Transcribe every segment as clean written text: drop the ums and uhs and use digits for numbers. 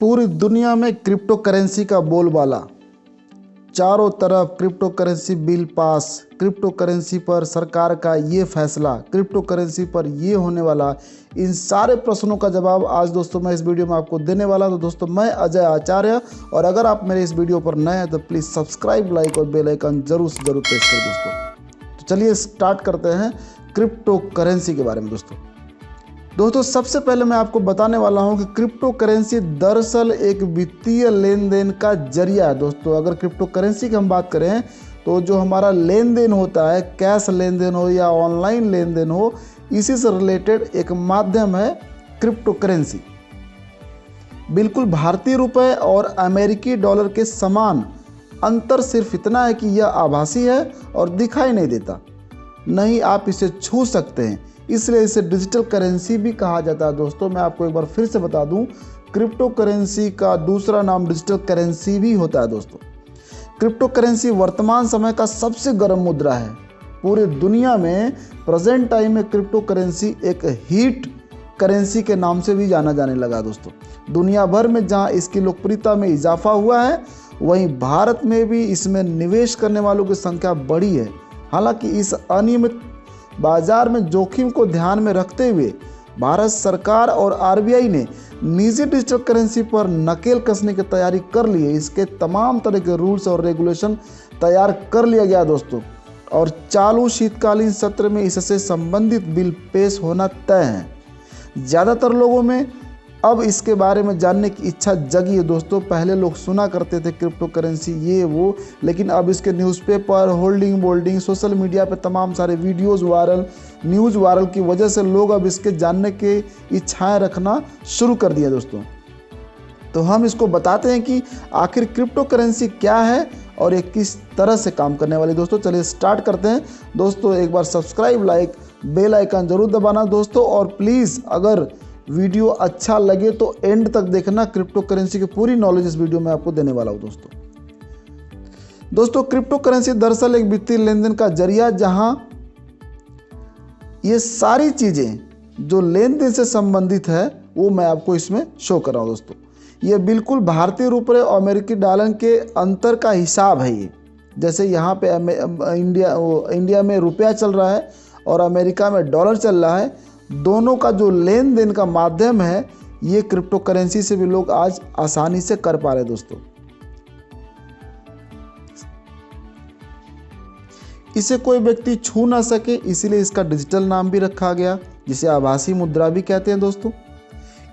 पूरी दुनिया में क्रिप्टो करेंसी का बोलबाला, चारों तरफ crypto currency bill pass, crypto currency पर सरकार का ये फैसला, क्रिप्टो करेंसी पर ये होने वाला, इन सारे प्रश्नों का जवाब आज दोस्तों मैं इस वीडियो में आपको देने वाला। तो दोस्तों मैं अजय आचार्य, और अगर आप मेरे इस वीडियो पर नए हैं तो प्लीज़ सब्सक्राइब, लाइक और बेल आइकन जरूर से जरूर प्रेस करें दोस्तों। तो चलिए स्टार्ट करते हैं क्रिप्टो करेंसी के बारे में। दोस्तों सबसे पहले मैं आपको बताने वाला हूं कि क्रिप्टो करेंसी दरअसल एक वित्तीय लेन देन का जरिया है। दोस्तों अगर क्रिप्टो करेंसी की हम बात करें तो जो हमारा लेन देन होता है, कैश लेन देन हो या ऑनलाइन लेन देन हो, इसी से रिलेटेड एक माध्यम है क्रिप्टो करेंसी। बिल्कुल भारतीय रुपए और अमेरिकी डॉलर के समान, अंतर सिर्फ इतना है कि यह आभासी है और दिखाई नहीं देता, नहीं आप इसे छू सकते हैं, इसलिए इसे डिजिटल करेंसी भी कहा जाता है। दोस्तों मैं आपको एक बार फिर से बता दूं, क्रिप्टो करेंसी का दूसरा नाम डिजिटल करेंसी भी होता है। दोस्तों क्रिप्टो करेंसी वर्तमान समय का सबसे गर्म मुद्रा है। पूरे दुनिया में प्रेजेंट टाइम में क्रिप्टो करेंसी एक हीट करेंसी के नाम से भी जाना जाने लगा। दोस्तों दुनिया भर में जहां इसकी लोकप्रियता में इजाफा हुआ है, वहीं भारत में भी इसमें निवेश करने वालों की संख्या बढ़ी है। हालांकि इस अनियमित बाजार में जोखिम को ध्यान में रखते हुए भारत सरकार और आरबीआई ने निजी डिजिटल करेंसी पर नकेल कसने की तैयारी कर ली है। इसके तमाम तरह के रूल्स और रेगुलेशन तैयार कर लिया गया दोस्तों, और चालू शीतकालीन सत्र में इससे संबंधित बिल पेश होना तय है। ज़्यादातर लोगों में अब इसके बारे में जानने की इच्छा जगी है। दोस्तों पहले लोग सुना करते थे क्रिप्टो करेंसी ये वो, लेकिन अब इसके newspaper, holding, Boulding, social media पे तमाम सारे वीडियोस वायरल, न्यूज़ वायरल की वजह से लोग अब इसके जानने की इच्छाएं रखना शुरू कर दिया। दोस्तों तो हम इसको बताते हैं कि आखिर क्रिप्टो करेंसी क्या है और ये किस तरह से काम करने वाली। दोस्तों चलिए स्टार्ट करते हैं। दोस्तों एक बार सब्सक्राइब, लाइक, बेल आइकन जरूर दबाना दोस्तों, और प्लीज़ अगर वीडियो अच्छा लगे तो एंड तक देखना। क्रिप्टो करेंसी की पूरी नॉलेज इस वीडियो में आपको देने वाला हूं। दोस्तों क्रिप्टो करेंसी दरअसल एक वित्तीय लेन देन का जरिया, जहां ये सारी चीजें जो लेन देन से संबंधित है वो मैं आपको इसमें शो कर रहा हूं। दोस्तों ये बिल्कुल भारतीय रुपये और अमेरिकी डॉलर के अंतर का हिसाब है। ये जैसे यहाँ पे इंडिया में रुपया चल रहा है और अमेरिका में डॉलर चल रहा है, दोनों का जो लेन देन का माध्यम है ये क्रिप्टो करेंसी से भी लोग आज आसानी से कर पा रहे हैं। दोस्तों इसे कोई व्यक्ति छू ना सके, इसीलिए इसका डिजिटल नाम भी रखा गया, जिसे आभासी मुद्रा भी कहते हैं। दोस्तों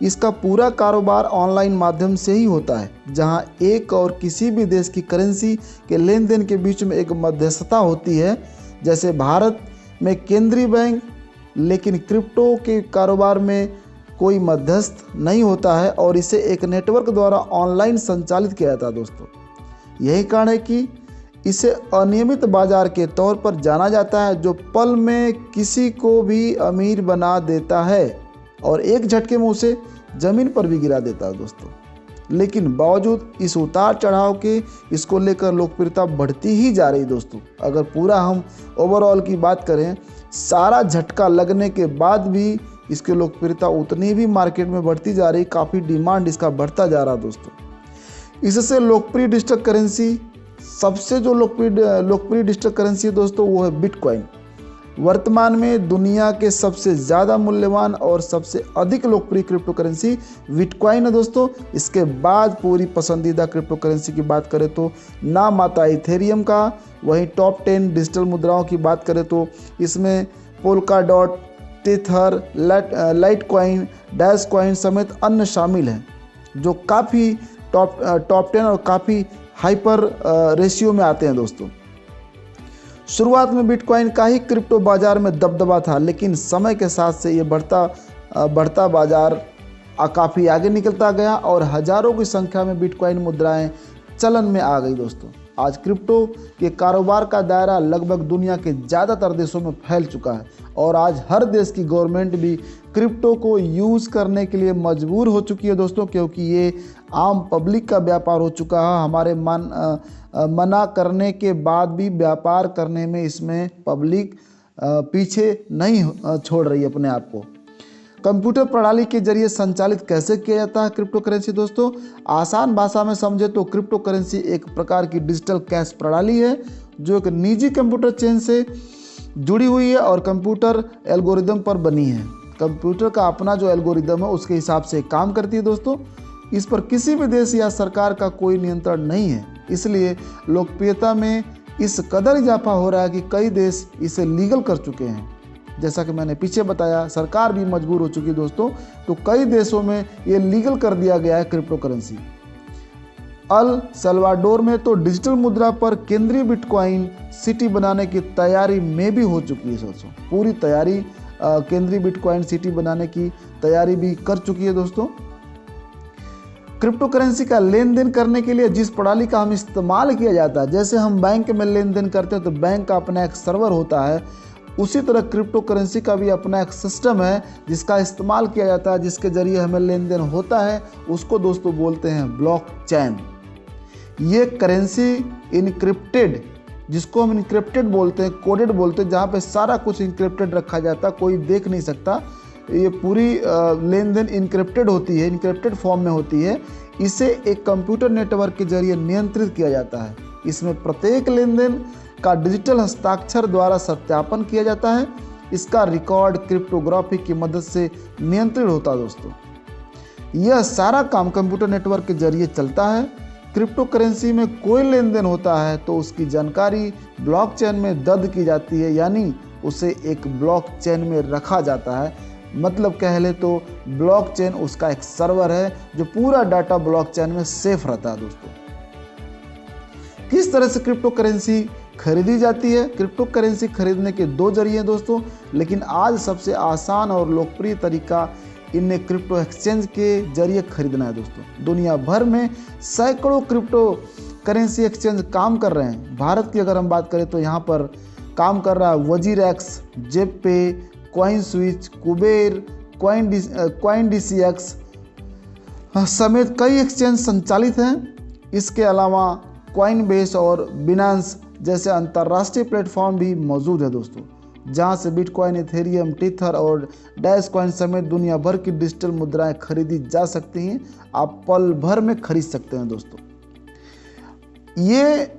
इसका पूरा कारोबार ऑनलाइन माध्यम से ही होता है, जहां एक और किसी भी देश की करेंसी के लेन देन के बीच में एक मध्यस्थता होती है, जैसे भारत में केंद्रीय बैंक, लेकिन क्रिप्टो के कारोबार में कोई मध्यस्थ नहीं होता है और इसे एक नेटवर्क द्वारा ऑनलाइन संचालित किया जाता है। दोस्तों यही कारण है कि इसे अनियमित बाजार के तौर पर जाना जाता है, जो पल में किसी को भी अमीर बना देता है और एक झटके में उसे ज़मीन पर भी गिरा देता है। दोस्तों लेकिन बावजूद इस उतार चढ़ाव के इसको लेकर लोकप्रियता बढ़ती ही जा रही। दोस्तों अगर पूरा हम ओवरऑल की बात करें, सारा झटका लगने के बाद भी इसकी लोकप्रियता उतनी भी मार्केट में बढ़ती जा रही, काफ़ी डिमांड इसका बढ़ता जा रहा। दोस्तों इससे लोकप्रिय डिजिटल करेंसी, सबसे जो लोकप्रिय डिजिटल करेंसी है दोस्तों वो है बिटकॉइन। वर्तमान में दुनिया के सबसे ज़्यादा मूल्यवान और सबसे अधिक लोकप्रिय क्रिप्टो करेंसी बिटकॉइन है। दोस्तों इसके बाद पूरी पसंदीदा क्रिप्टो करेंसी की बात करें तो नाम आता है इथेरियम का। वहीं टॉप 10 डिजिटल मुद्राओं की बात करें तो इसमें polka dot, tether, light coin, dash coin समेत अन्य शामिल हैं, जो काफ़ी टॉप 10 और काफ़ी हाइपर रेशियो में आते हैं। दोस्तों शुरुआत में बिटकॉइन का ही क्रिप्टो बाजार में दबदबा था, लेकिन समय के साथ से ये बढ़ता बाजार काफ़ी आगे निकलता गया और हजारों की संख्या में बिटकॉइन मुद्राएं चलन में आ गई। दोस्तों आज क्रिप्टो के कारोबार का दायरा लगभग दुनिया के ज़्यादातर देशों में फैल चुका है, और आज हर देश की गवर्नमेंट भी क्रिप्टो को यूज़ करने के लिए मजबूर हो चुकी है। दोस्तों क्योंकि ये आम पब्लिक का व्यापार हो चुका है। हमारे मना करने के बाद भी व्यापार करने में इसमें पब्लिक पीछे नहीं छोड़ रही अपने आप को। कंप्यूटर प्रणाली के जरिए संचालित कैसे किया जाता है क्रिप्टो करेंसी दोस्तों? आसान भाषा में समझे तो क्रिप्टो करेंसी एक प्रकार की डिजिटल कैश प्रणाली है जो एक निजी कंप्यूटर चेन से जुड़ी हुई है और कंप्यूटर एल्गोरिदम पर बनी है। कंप्यूटर का अपना जो एल्गोरिदम है उसके हिसाब से काम करती है दोस्तों। इस पर किसी भी देश या सरकार का कोई नियंत्रण नहीं है, इसलिए लोकप्रियता में इस कदर इजाफा हो रहा है कि कई देश इसे लीगल कर चुके हैं। जैसा कि मैंने पीछे बताया, सरकार भी मजबूर हो चुकी है दोस्तों, तो कई देशों में ये लीगल कर दिया गया है क्रिप्टो करेंसी। अल सल्वाडोर में तो डिजिटल मुद्रा पर केंद्रीय बिटकॉइन सिटी बनाने की तैयारी में भी हो चुकी है दोस्तों। पूरी तैयारी केंद्रीय बिटकॉइन सिटी बनाने की तैयारी भी कर चुकी है दोस्तों। क्रिप्टो करेंसी का लेन देन करने के लिए जिस प्रणाली का हम इस्तेमाल किया जाता है, जैसे हम बैंक में लेन देन करते हैं तो बैंक का अपना एक सर्वर होता है, उसी तरह क्रिप्टो करेंसी का भी अपना एक सिस्टम है जिसका इस्तेमाल किया जाता है, जिसके जरिए हमें लेन देन होता है। उसको दोस्तों बोलते हैं ब्लॉकचेन। ये करेंसी इनक्रिप्टेड, जिसको हम इनक्रिप्टेड बोलते हैं, कोडेड बोलते हैं, जहाँ पे सारा कुछ इनक्रिप्टेड रखा जाता है, कोई देख नहीं सकता। ये पूरी लेन देन इनक्रिप्टेड होती है, इनक्रिप्टेड फॉर्म में होती है। इसे एक कंप्यूटर नेटवर्क के जरिए नियंत्रित किया जाता है। इसमें प्रत्येक लेन देन का डिजिटल हस्ताक्षर द्वारा सत्यापन किया जाता है। इसका रिकॉर्ड क्रिप्टोग्राफी की मदद से नियंत्रित होता है दोस्तों। यह सारा काम कंप्यूटर नेटवर्क के जरिए चलता है। क्रिप्टो करेंसी में कोई लेन देन होता है तो उसकी जानकारी ब्लॉकचेन में दर्ज की जाती है, यानी उसे एक ब्लॉकचेन में रखा जाता है। मतलब कह ले तो ब्लॉकचेन उसका एक सर्वर है जो पूरा डाटा ब्लॉकचेन में सेफ रहता है दोस्तों। किस तरह से क्रिप्टो करेंसी खरीदी जाती है? क्रिप्टो करेंसी खरीदने के दो जरिए हैं दोस्तों, लेकिन आज सबसे आसान और लोकप्रिय तरीका इन्हें क्रिप्टो एक्सचेंज के जरिए खरीदना है दोस्तों। दुनिया भर में सैकड़ों क्रिप्टो करेंसी एक्सचेंज काम कर रहे हैं। भारत की अगर हम बात करें तो यहाँ पर काम कर रहा है वजीरएक्स, जेपे, कॉइन स्विच, कुबेर, CoinDCX समेत कई एक्सचेंज संचालित हैं। इसके अलावा कॉइनबेस और बिनांस जैसे अंतर्राष्ट्रीय प्लेटफॉर्म भी मौजूद है दोस्तों, जहां से बिटकॉइन, इथेरियम, टीथर और डैश कॉइन समेत दुनिया भर की डिजिटल मुद्राएं खरीदी जा सकती हैं। आप पल भर में खरीद सकते हैं दोस्तों। ये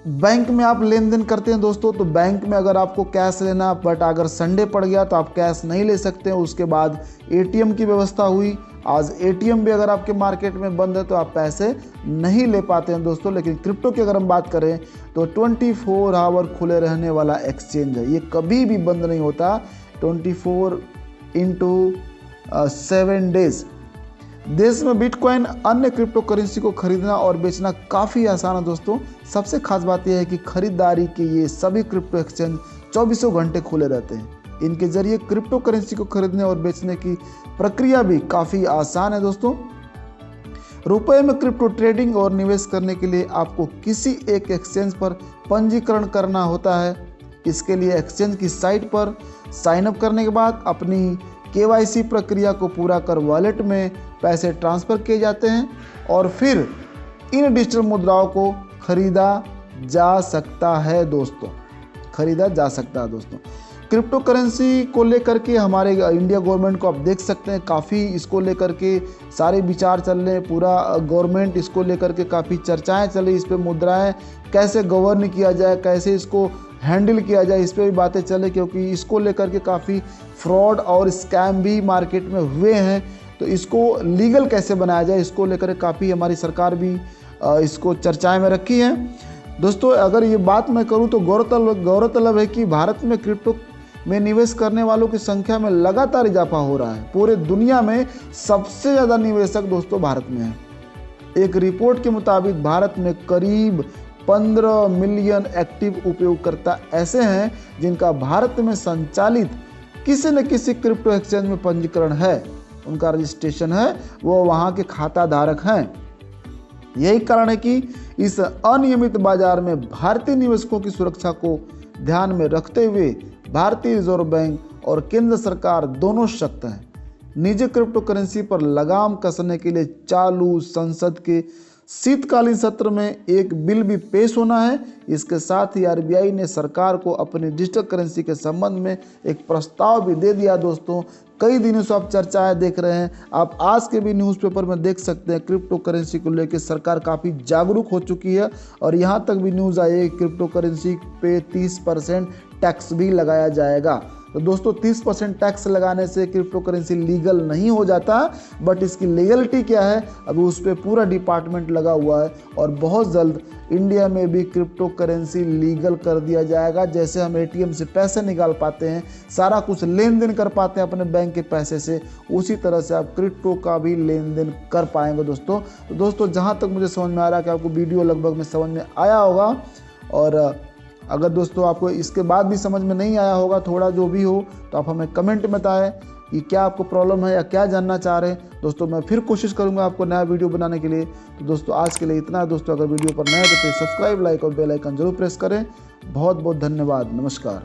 बैंक में आप लेन देन करते हैं दोस्तों, तो बैंक में अगर आपको कैश लेना, बट अगर संडे पड़ गया तो आप कैश नहीं ले सकते हैं। उसके बाद एटीएम की व्यवस्था हुई। आज एटीएम भी अगर आपके मार्केट में बंद है तो आप पैसे नहीं ले पाते हैं दोस्तों। लेकिन क्रिप्टो की अगर हम बात करें तो 24 आवर खुले रहने वाला एक्सचेंज है। ये कभी भी बंद नहीं होता, 24/7 डेज। देश में बिटकॉइन अन्य क्रिप्टो करेंसी को खरीदना और बेचना काफ़ी आसान है दोस्तों। सबसे खास बात यह है कि खरीदारी के ये सभी क्रिप्टो एक्सचेंज 24 घंटे खुले रहते हैं। इनके जरिए क्रिप्टो करेंसी को खरीदने और बेचने की प्रक्रिया भी काफ़ी आसान है दोस्तों। रुपए में क्रिप्टो ट्रेडिंग और निवेश करने के लिए आपको किसी एक एक्सचेंज पर पंजीकरण करना होता है। इसके लिए एक्सचेंज की साइट पर साइन अप करने के बाद अपनी KYC प्रक्रिया को पूरा कर वॉलेट में पैसे ट्रांसफ़र किए जाते हैं और फिर इन डिजिटल मुद्राओं को खरीदा जा सकता है दोस्तों। क्रिप्टो करेंसी को लेकर के हमारे इंडिया गवर्नमेंट को आप देख सकते हैं, काफ़ी इसको लेकर के सारे विचार चल रहे हैं। पूरा गवर्नमेंट इसको लेकर के काफ़ी चर्चाएं चल रही, इस पर मुद्राएं कैसे गवर्न किया जाए, कैसे इसको हैंडल किया जाए, इस पर भी बातें चले, क्योंकि इसको लेकर के काफ़ी फ्रॉड और स्कैम भी मार्केट में हुए हैं। तो इसको लीगल कैसे बनाया जाए, इसको लेकर काफ़ी हमारी सरकार भी इसको चर्चाएं में रखी है दोस्तों। अगर ये बात मैं करूं तो गौरतलब है कि भारत में क्रिप्टो में निवेश करने वालों की संख्या में लगातार इजाफा हो रहा है। पूरे दुनिया में सबसे ज़्यादा निवेशक दोस्तों भारत में हैं। एक रिपोर्ट के मुताबिक भारत में करीब 15 मिलियन एक्टिव उपयोगकर्ता ऐसे हैं जिनका भारत में संचालित किसी न किसी क्रिप्टो एक्सचेंज में पंजीकरण है, उनका रजिस्ट्रेशन है, वो वहाँ के खाता धारक हैं। यही कारण है कि इस अनियमित बाजार में भारतीय निवेशकों की सुरक्षा को ध्यान में रखते हुए भारतीय रिजर्व बैंक और केंद्र सरकार दोनों सख्त हैं। निजी क्रिप्टो करेंसी पर लगाम कसने के लिए चालू संसद के शीतकालीन सत्र में एक बिल भी पेश होना है। इसके साथ ही RBI ने सरकार को अपनी डिजिटल करेंसी के संबंध में एक प्रस्ताव भी दे दिया दोस्तों, कई दिनों से आप चर्चाएं देख रहे हैं। आप आज के भी न्यूज़पेपर में देख सकते हैं क्रिप्टो करेंसी को लेकर सरकार काफ़ी जागरूक हो चुकी है और यहाँ तक भी न्यूज़ आई है कि क्रिप्टो करेंसी पे 30% टैक्स भी लगाया जाएगा। तो दोस्तों 30% टैक्स लगाने से क्रिप्टो करेंसी लीगल नहीं हो जाता, बट इसकी लीगलिटी क्या है अभी उस पर पूरा डिपार्टमेंट लगा हुआ है और बहुत जल्द इंडिया में भी क्रिप्टो करेंसी लीगल कर दिया जाएगा। जैसे हम एटीएम से पैसे निकाल पाते हैं, सारा कुछ लेन देन कर पाते हैं अपने बैंक के पैसे से, उसी तरह से आप क्रिप्टो का भी लेन देन कर पाएंगे दोस्तों। तो दोस्तों जहाँ तक मुझे समझ में आ रहा है कि आपको वीडियो लगभग में समझ में आया होगा, और अगर दोस्तों आपको इसके बाद भी समझ में नहीं आया होगा थोड़ा जो भी हो तो आप हमें कमेंट में बताएं कि क्या आपको प्रॉब्लम है या क्या जानना चाह रहे हैं। दोस्तों मैं फिर कोशिश करूंगा आपको नया वीडियो बनाने के लिए। तो दोस्तों आज के लिए इतना है दोस्तों। अगर वीडियो पर नए हो तो सब्सक्राइब, लाइक और बेल आइकन जरूर प्रेस करें। बहुत बहुत धन्यवाद। नमस्कार।